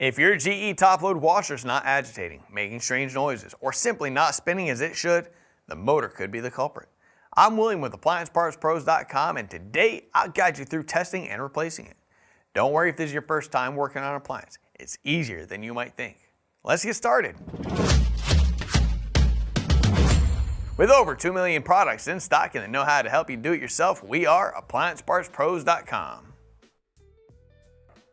If your GE top-load washer is not agitating, making strange noises, or simply not spinning as it should, the motor could be the culprit. I'm William with AppliancePartsPros.com, and today I'll guide you through testing and replacing it. Don't worry if this is your first time working on an appliance. It's easier than you might think. Let's get started. With over 2 million products in stock and the know-how to help you do it yourself, we are AppliancePartsPros.com.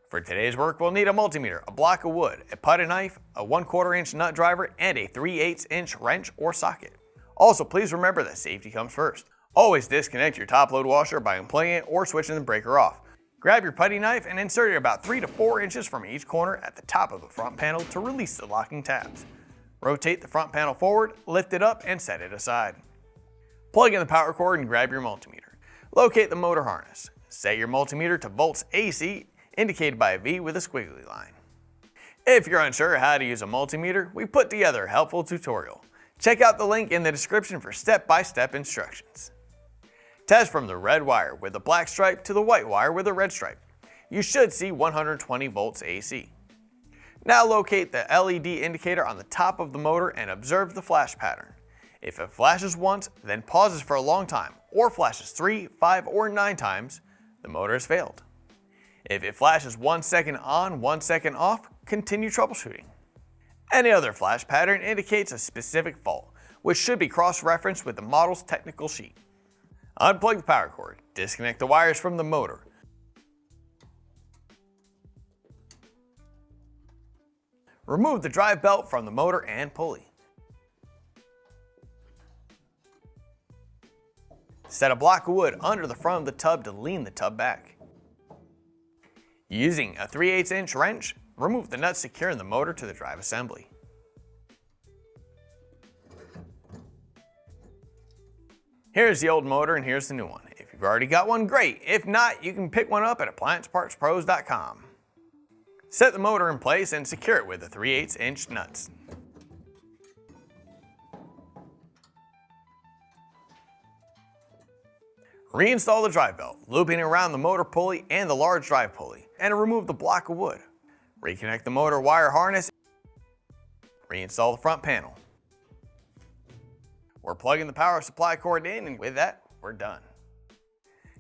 For today's work, we'll need a multimeter, a block of wood, a putty knife, a 1/4 inch nut driver, and a 3/8 inch wrench or socket. Also, please remember that safety comes first. Always disconnect your top-load washer by unplugging it or switching the breaker off. Grab your putty knife and insert it about 3 to 4 inches from each corner at the top of the front panel to release the locking tabs. Rotate the front panel forward, lift it up, and set it aside. Plug in the power cord and grab your multimeter. Locate the motor harness. Set your multimeter to volts AC, indicated by a V with a squiggly line. If you're unsure how to use a multimeter, we put together a helpful tutorial. Check out the link in the description for step-by-step instructions. Test from the red wire with a black stripe to the white wire with a red stripe. You should see 120 volts AC. Now locate the LED indicator on the top of the motor and observe the flash pattern. If it flashes once, then pauses for a long time, or flashes 3, 5, or 9 times, the motor has failed. If it flashes 1 second on, 1 second off, continue troubleshooting. Any other flash pattern indicates a specific fault, which should be cross-referenced with the model's technical sheet. Unplug the power cord, disconnect the wires from the motor. Remove the drive belt from the motor and pulley. Set a block of wood under the front of the tub to lean the tub back. Using a 3/8 inch wrench, remove the nuts securing the motor to the drive assembly. Here's the old motor and here's the new one. If you've already got one, great. If not, you can pick one up at AppliancePartsPros.com. Set the motor in place and secure it with the 3/8 inch nuts. Reinstall the drive belt, looping around the motor pulley and the large drive pulley, and remove the block of wood. Reconnect the motor wire harness. Reinstall the front panel. We're plugging the power supply cord in, and with that, we're done.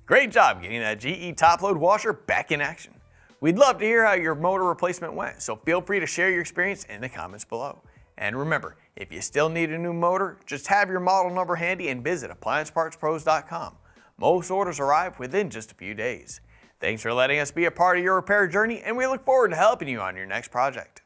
Great job getting that GE top-load washer back in action. We'd love to hear how your motor replacement went, so feel free to share your experience in the comments below. And remember, if you still need a new motor, just have your model number handy and visit AppliancePartsPros.com. Most orders arrive within just a few days. Thanks for letting us be a part of your repair journey, and we look forward to helping you on your next project.